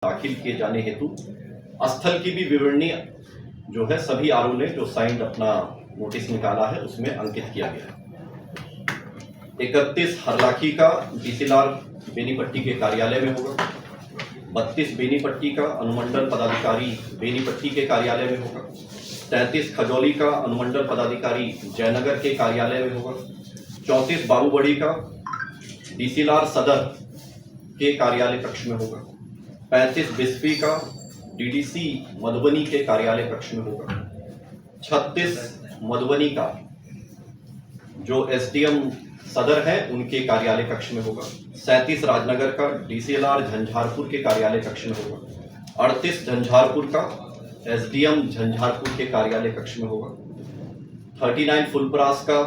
दाखिल किए जाने हेतु स्थल की भी विवरणी जो है सभी आरओ ने जो साइंड अपना नोटिस निकाला है उसमें अंकित किया गया है। 31 हरलाखी का डीसीएलआर बेनीपट्टी के कार्यालय में होगा। 32 बेनीपट्टी का अनुमंडल पदाधिकारी बेनीपट्टी के कार्यालय में होगा। 33 खजौली का अनुमंडल पदाधिकारी जयनगर के कार्यालय में होगा। 34 बाबूबड़ी का डीसीएलआर सदर के कार्यालय कक्ष में होगा। 35 बिस्फी का डीडीसी मधुबनी के कार्यालय कक्ष में होगा। 36 मधुबनी का जो एसडीएम सदर है उनके कार्यालय कक्ष में होगा। 37 राजनगर का डीसीएलआर झंझारपुर के कार्यालय कक्ष में होगा। 38 झंझारपुर का एसडीएम झंझारपुर के कार्यालय कक्ष में होगा। 39 फुलपरास का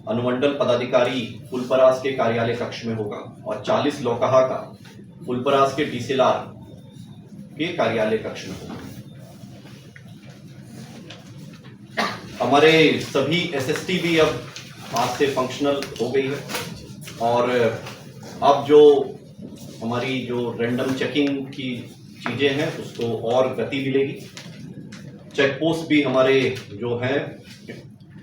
अनुमंडल पदाधिकारी फुलपरास के कार्यालय कक्ष में होगा। और 40 लौकहा का फुलपरास के डीसीएलआर के कार्यालय कक्ष में होगा। हमारे सभी एसएसटी भी अब आज से फंक्शनल हो गई है और अब जो हमारी जो रैंडम चेकिंग की चीजें हैं उसको और गति मिलेगी। चेक पोस्ट भी हमारे जो है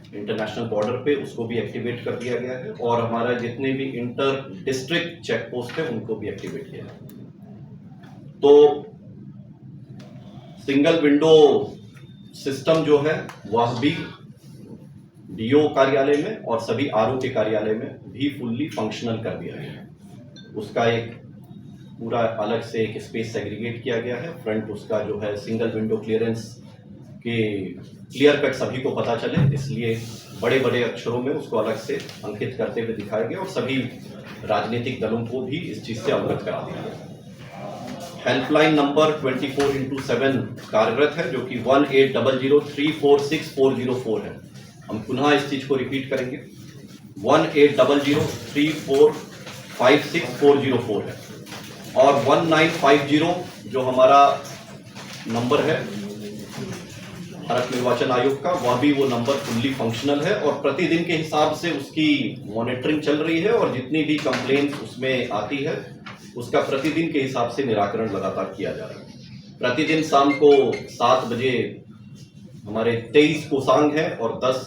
इंटरनेशनल बॉर्डर पे उसको भी एक्टिवेट कर दिया गया है और हमारा जितने भी इंटर डिस्ट्रिक्ट चेक पोस्ट है उनको भी एक्टिवेट किया है। तो सिंगल विंडो सिस्टम जो है वह भी डीओ कार्यालय में और सभी आरओ के कार्यालय में भी फुल्ली फंक्शनल कर दिया गया है। उसका एक पूरा अलग से एक स्पेस सेग्रीगेट किया गया है। फ्रंट उसका जो है सिंगल विंडो क्लियरेंस के क्लियर कट सभी को पता चले इसलिए बड़े बड़े अक्षरों में उसको अलग से अंकित करते हुए दिखाया गया और सभी राजनीतिक दलों को भी इस चीज से अवगत करा दिया गया। हेल्पलाइन नंबर 24x7 कार्यरत है जो कि 1800346404 है। हम पुनः इस चीज को रिपीट करेंगे। 180034656404 है और 1950 जो हमारा नंबर है भारत निर्वाचन आयोग का वह भी वो नंबर फुल्ली फंक्शनल है और प्रतिदिन के हिसाब से उसकी मॉनिटरिंग चल रही है और जितनी भी कंप्लेंट उसमें आती है उसका प्रतिदिन के हिसाब से निराकरण लगातार किया जा रहा है। प्रतिदिन शाम को 7 बजे हमारे 23 कोषांग हैं और 10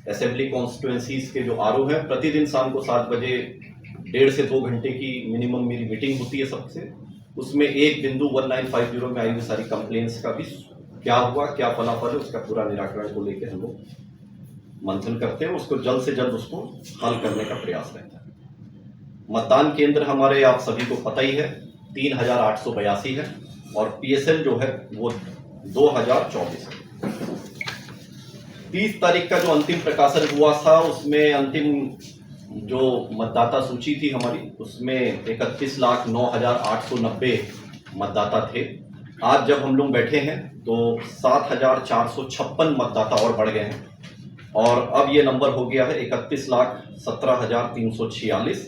असेंबली कॉन्स्टिट्यूएंसीज के जो आरओ हैं प्रतिदिन शाम को 7 बजे 1.5 से 2 घंटे की मिनिमम मेरी मीटिंग होती है सबसे। उसमें एक बिंदु 1950 में आई हुई सारी कंप्लेंट्स का भी क्या हुआ क्या फलाफल है उसका पूरा निराकरण को लेकर हम लोग मंथन करते हैं। उसको जल्द से जल्द उसको हल करने का प्रयास रहता है। मतदान केंद्र हमारे आप सभी को पता ही है 3882 है और पीएसएल जो है वो 2024 है। 30 तारीख का जो अंतिम प्रकाशन हुआ था उसमें अंतिम जो मतदाता सूची थी हमारी उसमें 31,09,890 मतदाता थे। आज जब हम लोग बैठे हैं तो 7,456 मतदाता और बढ़ गए हैं और अब ये नंबर हो गया है 31,17,346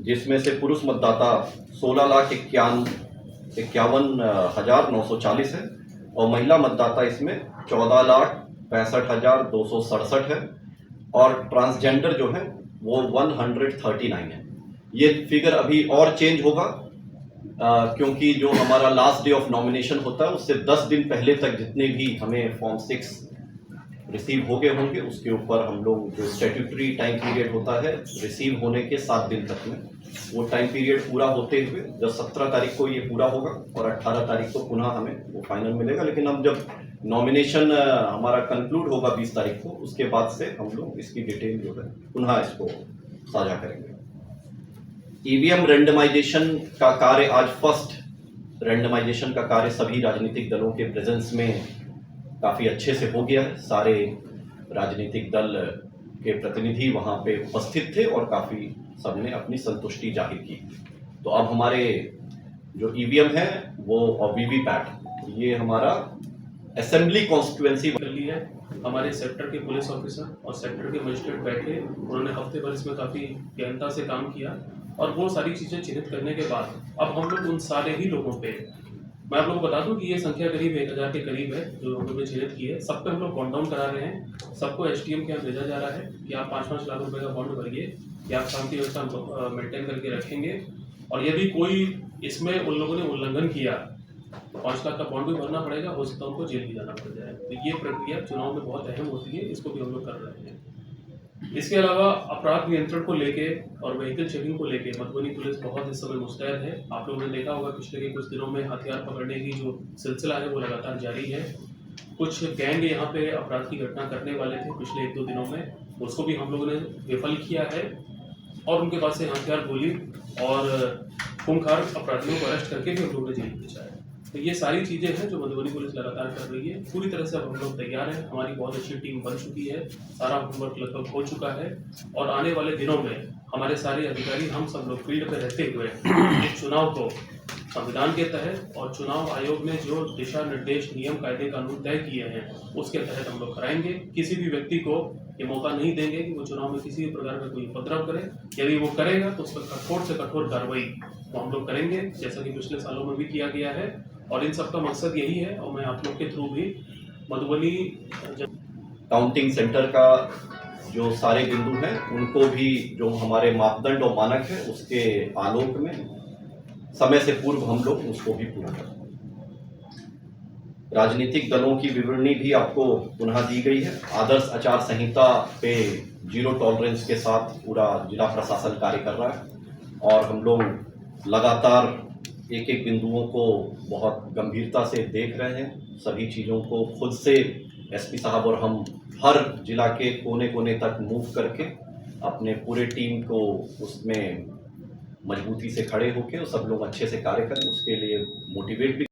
जिसमें से पुरुष मतदाता 16,51,940 है और महिला मतदाता इसमें 14,65,267 है और ट्रांसजेंडर जो है वो 139 है। ये फिगर अभी और चेंज होगा क्योंकि जो हमारा लास्ट डे ऑफ नॉमिनेशन होता है उससे 10 दिन पहले तक जितने भी हमें फॉर्म 6 रिसीव हो गए होंगे उसके ऊपर हम लोग जो स्टैट्यूटरी टाइम पीरियड होता है रिसीव होने के 7 दिन तक में वो टाइम पीरियड पूरा होते हुए जब 17 तारीख को ये पूरा होगा और 18 तारीख को पुनः हमें वो फाइनल मिलेगा। लेकिन हम जब नॉमिनेशन हमारा कंक्लूड होगा 20 तारीख को उसके बाद से हम लोग इसकी डिटेल जो है पुनः इसको साझा करेंगे। ईवीएम रैंडमाइजेशन का कार्य आज फर्स्ट रैंडमाइजेशन का कार्य सभी राजनीतिक दलों के प्रेजेंस में काफ़ी अच्छे से हो गया है। सारे राजनीतिक दल के प्रतिनिधि वहाँ पे उपस्थित थे और काफ़ी सबने अपनी संतुष्टि जाहिर की। तो अब हमारे जो ईवीएम है वो और वीवीपैट ये हमारा असेंबली कॉन्स्टिट्यूएंसी कर ली है। हमारे सेक्टर के पुलिस ऑफिसर और सेक्टर के मजिस्ट्रेट बैठे उन्होंने हफ्ते भर इसमें काफ़ी गहनता से काम किया और वो सारी चीज़ें चिन्हित करने के बाद अब हम लोग उन सारे ही लोगों पे मैं आप लोगों को बता दूं कि ये संख्या करीब 1000 के करीब है जो हम लोग ने चिन्हित की है। सब पे हम लोग बॉन्ड डाउन करा रहे हैं। सबको एसटीएम के यहाँ भेजा जा रहा है कि आप 5-5 लाख रुपए का बॉन्ड भरिए कि आप शांति व्यवस्था मेंटेन करके रखेंगे और यदि कोई इसमें उन लोगों ने उल्लंघन किया तो 5 लाख का बॉन्ड भी भरना पड़ेगा, हो सकता है उनको जेल भी जाना पड़ जाए। तो ये प्रक्रिया चुनाव में बहुत अहम होती है, इसको भी हम लोग कर रहे हैं। इसके अलावा अपराध नियंत्रण को लेके और व्हीकल चेकिंग को लेके मधुबनी पुलिस बहुत इस समय मुस्तैद है। आप लोगों ने देखा होगा पिछले के कुछ दिनों में हथियार पकड़ने की जो सिलसिला है वो लगातार जारी है। कुछ गैंग यहाँ पे अपराध की घटना करने वाले थे पिछले 1-2 दिनों में, उसको भी हम लोगों ने विफल किया है और उनके पास से हथियार, गोली और खूंखार अपराधियों को अरेस्ट करके भी हम लोगों ने जेल भेजा है। तो ये सारी चीज़ें हैं जो मधुबनी पुलिस लगातार कर रही है। पूरी तरह से अब हम लोग तैयार हैं, हमारी बहुत अच्छी टीम बन चुकी है, सारा होमवर्क लगभग हो चुका है और आने वाले दिनों में हमारे सारे अधिकारी, हम सब लोग फील्ड पे रहते हुए इस चुनाव को संविधान के तहत और चुनाव आयोग ने जो दिशा निर्देश, नियम, कायदे, कानून तय किए हैं उसके तहत हम लोग कराएंगे। किसी भी व्यक्ति को ये मौका नहीं देंगे कि वो चुनाव में किसी भी प्रकार का कोई उपद्रव करे। यदि वो करेगा तो उस पर कठोर से कठोर कार्रवाई तो हम लोग करेंगे, जैसा कि पिछले सालों में भी किया गया है। और इन सब का मकसद यही है और मैं आप लोग के थ्रू भी मधुबनी काउंटिंग सेंटर का जो सारे बिंदु हैं उनको भी जो हमारे मापदंड और मानक है उसके आलोक में समय से पूर्व हम लोग उसको भी पूरा करें। राजनीतिक दलों की विवरणी भी आपको पुनः दी गई है। आदर्श आचार संहिता पे 0 टॉलरेंस के साथ पूरा जिला प्रशासन कार्य कर रहा है और हम लोग लगातार एक एक बिंदुओं को बहुत गंभीरता से देख रहे हैं। सभी चीज़ों को खुद से एसपी साहब और हम हर जिला के कोने कोने तक मूव करके अपने पूरे टीम को उसमें मजबूती से खड़े होकर सब लोग अच्छे से कार्य करें, उसके लिए मोटिवेट भी